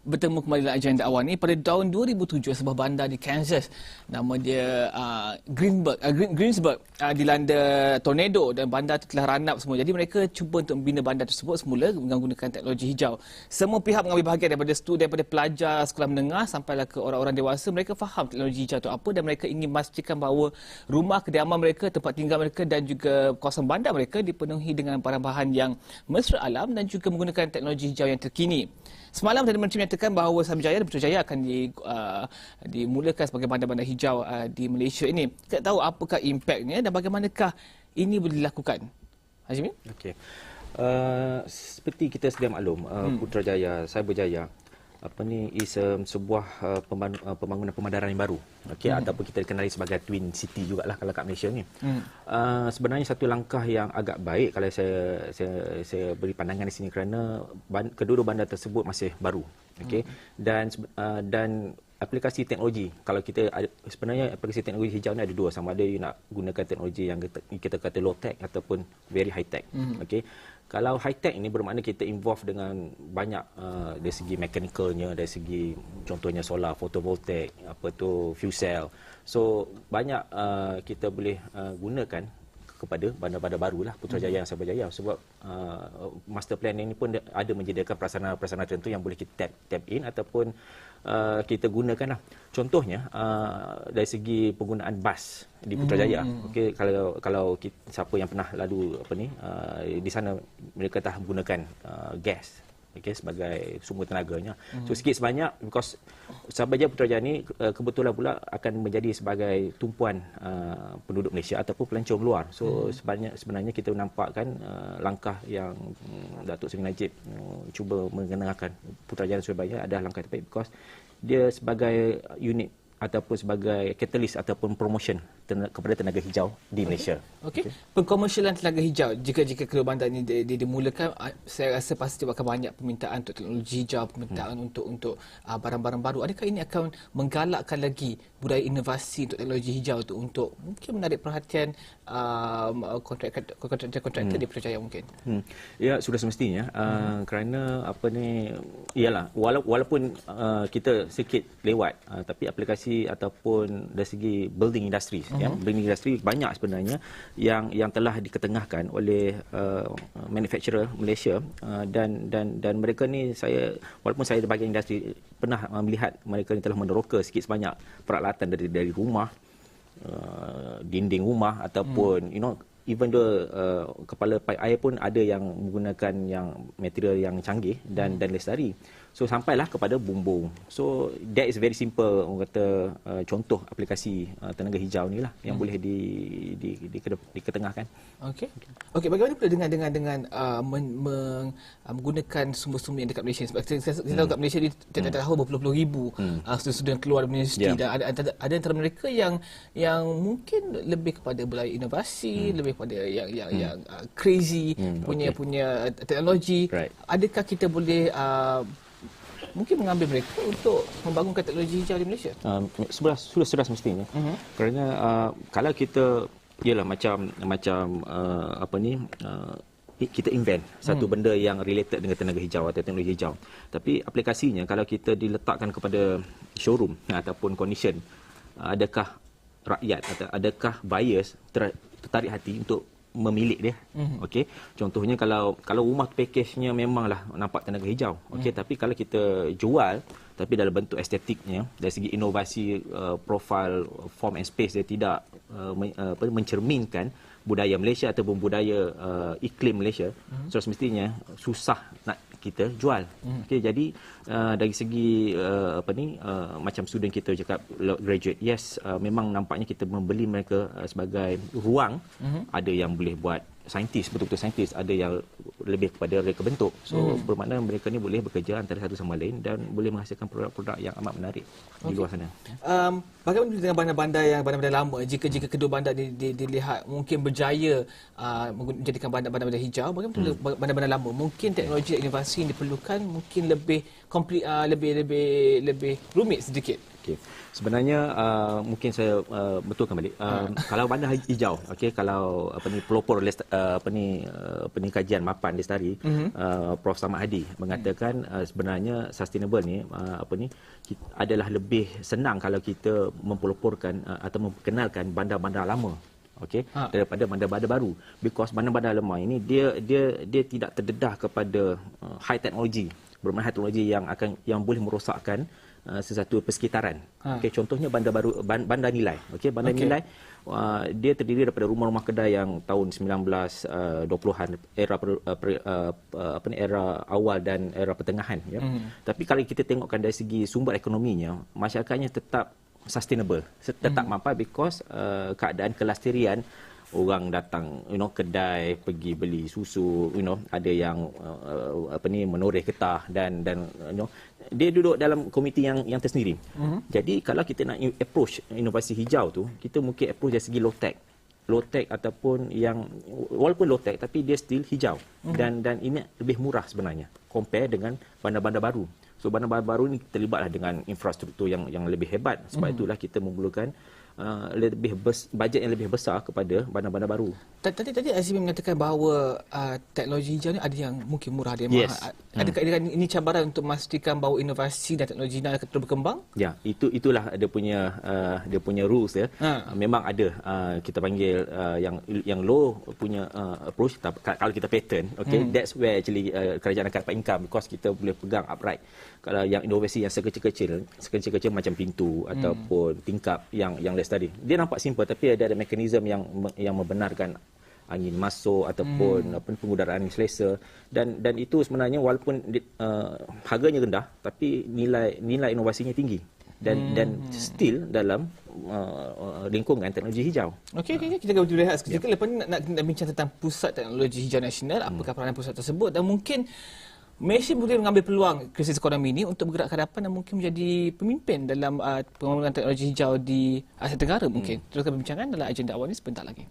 bertemu kembali dalam agenda awal ni. Pada tahun 2007, sebuah bandar di Kansas, nama dia Greensburg, dilanda tornado dan bandar itu telah run up semua. Jadi mereka cuba untuk membina bandar tersebut semula menggunakan teknologi hijau. Semua pihak mengambil bahagian daripada pelajar sekolah menengah sampailah ke orang-orang dewasa. Mereka faham teknologi hijau itu apa dan mereka ingin memastikan bahawa rumah kediaman mereka, tempat tinggal mereka dan juga kawasan bandar mereka dipenuhi dengan bahan-bahan yang mesra alam dan juga menggunakan teknologi hijau yang terkini. Semalam Perdana Menteri menyatakan bahawa Putrajaya dan Putrajaya akan dimulakan sebagai bandar-bandar hijau di Malaysia ini. Kita tahu apakah impaknya dan bagaimanakah ini boleh dilakukan. Hazimin? Okey. Seperti kita sedia maklum, Putrajaya, Cyberjaya is sebuah pembangunan pemandaran yang baru. Okey, ataupun kita dikenali sebagai twin city jugalah kalau kat Malaysia ni. Sebenarnya satu langkah yang agak baik kalau saya beri pandangan di sini kerana kedua-dua bandar tersebut masih baru. Okey. Dan aplikasi teknologi, kalau kita sebenarnya aplikasi teknologi hijau ni ada dua, sama ada you nak gunakan teknologi yang kita kata low tech ataupun very high tech. Okey. Kalau high tech ini bermakna kita involve dengan banyak dari segi mechanical-nya, dari segi contohnya solar, photovoltaik, fuel cell. So banyak kita boleh gunakan kepada bandar-bandar barulah Putrajaya dan Cyberjaya, sebab master plan ini pun ada menyediakan prasarana-prasarana tertentu yang boleh kita tap in ataupun kita gunakan lah. Contohnya dari segi penggunaan bas di Putrajaya. Okey, kalau siapa yang pernah lalu di sana mereka telah menggunakan gas, okey, sebagai sumber tenaganya. So sikit sebanyak, because Cyberjaya Putrajaya ni kebetulan pula akan menjadi sebagai tumpuan penduduk Malaysia ataupun pelancong luar. So sebenarnya kita menampakkan langkah yang Datuk Seri Najib cuba mengenalkan Putrajaya dan Cyberjaya adalah langkah terbaik, because dia sebagai unit ataupun sebagai catalyst ataupun promotion kepada tenaga hijau di Malaysia. Okey. Pengkomersialan tenaga hijau, jika kedua bandar ini dimulakan, saya rasa pasti akan banyak permintaan untuk teknologi hijau, permintaan untuk barang-barang baru. Adakah ini akan menggalakkan lagi budaya inovasi untuk teknologi hijau itu untuk mungkin menarik perhatian kontraktor di Putrajaya mungkin? Ya, sudah semestinya. Kerana ialah walaupun kita sedikit lewat, tapi aplikasi ataupun dari segi building industry, building industry banyak sebenarnya yang telah diketengahkan oleh manufacturer Malaysia, dan mereka ni, walaupun saya di bahagian industri pernah melihat mereka ni telah meneroka sikit sebanyak peralatan dari rumah, dinding rumah ataupun even though kepala paip air pun ada yang menggunakan yang material yang canggih dan lestari. So sampailah kepada bumbung. So that is very simple, orang kata contoh aplikasi tenaga hijau ni lah yang boleh diketengahkan. Okey, bagaimana pula dengan menggunakan sumber-sumber yang dekat Malaysia? Sebab saya tahu kat Malaysia ni tiap-tiap tahun berpuluh-puluh ribu student yang keluar dari universiti, dan ada antara mereka yang mungkin lebih kepada budaya inovasi, lebih kepada yang crazy punya teknologi. Adakah kita boleh mungkin mengambil mereka untuk membangunkan teknologi hijau di Malaysia? Sudah semestinya. Kerana kalau kita macam kita invent satu benda yang related dengan tenaga hijau atau teknologi hijau, tapi aplikasinya kalau kita diletakkan kepada showroom ataupun condition, adakah rakyat atau adakah buyers tertarik hati untuk memilik dia? Okey, contohnya kalau rumah package-nya memanglah nampak tenaga hijau, okey, tapi kalau kita jual tapi dalam bentuk estetiknya, dari segi inovasi, profil, form and space, dia tidak mencerminkan budaya Malaysia ataupun budaya iklim Malaysia, so semestinya susah nak kita jual. Okey, jadi dari segi macam student kita cakap graduate, yes, memang nampaknya kita membeli mereka sebagai ruang. Ada yang boleh buat saintis, betul-betul saintis, ada yang lebih kepada reka bentuk. So bermakna mereka ni boleh bekerja antara satu sama lain dan boleh menghasilkan produk-produk yang amat menarik di luar sana. Bagaimana dengan bandar-bandar lama? Jika kedua bandar dilihat mungkin berjaya menjadikan bandar-bandar hijau, bagaimana bandar-bandar lama? Mungkin teknologi dan inovasi yang diperlukan mungkin lebih rumit sedikit. Okey. Sebenarnya mungkin saya betulkan balik. Kalau bandar hijau, okey, kalau pelopor kajian Mapan Lestari, Prof Samad Hadi mengatakan sebenarnya sustainable ni adalah lebih senang kalau kita mempeloporkan atau memperkenalkan bandar-bandar lama, okey, daripada bandar-bandar baru, because bandar-bandar lama ini dia tidak terdedah kepada high teknologi, bermakna high teknologi yang boleh merosakkan sesuatu persekitaran. Okey, contohnya bandar baru, bandar Nilai. Okey, bandar Nilai dia terdiri daripada rumah-rumah kedai yang tahun 1920-an, era awal dan era pertengahan, ya. Tapi kalau kita tengokkan dari segi sumber ekonominya, masyarakatnya tetap sustainable, tetap mampu, because keadaan kelestarian, orang datang kedai, pergi beli susu, ada yang menoreh getah dan dia duduk dalam komiti yang tersendiri. Jadi kalau kita nak approach inovasi hijau tu, kita mungkin approach dari segi low tech ataupun yang walaupun low tech tapi dia still hijau, dan ini lebih murah sebenarnya compare dengan bandar-bandar baru. So bandar-bandar baru ni terlibatlah dengan infrastruktur yang lebih hebat. Sebab itulah kita memerlukan bajet yang lebih besar kepada bandar-bandar baru. Tadi Azimi mengatakan bahawa teknologi hijau ni ada yang mungkin murah, ada yang mahal. Adakah ini cabaran untuk memastikan bahawa inovasi dan teknologi ini akan terus berkembang? Ya, itulah dia punya rules, ya. Memang ada kita panggil yang low punya approach, kalau kita patent, okay, that's where actually kerajaan akan dapat income, because kita boleh pegang upright. Kalau yang inovasi yang sekecil-kecil macam pintu ataupun tingkap yang tadi, dia nampak simple tapi ada mekanisme yang membenarkan angin masuk ataupun pengudaraan angin selesa, dan itu sebenarnya walaupun harganya rendah tapi nilai inovasinya tinggi dan still dalam lingkungan teknologi hijau. Okey, kita akan berehat sekejap. Lepas ni nak bincang tentang Pusat Teknologi Hijau Nasional, apakah peranan pusat tersebut, dan mungkin Malaysia boleh mengambil peluang krisis ekonomi ini untuk bergerak ke hadapan dan mungkin menjadi pemimpin dalam pembangunan teknologi hijau di Asia Tenggara mungkin. Teruskan perbincangan dalam agenda awal ini sebentar lagi.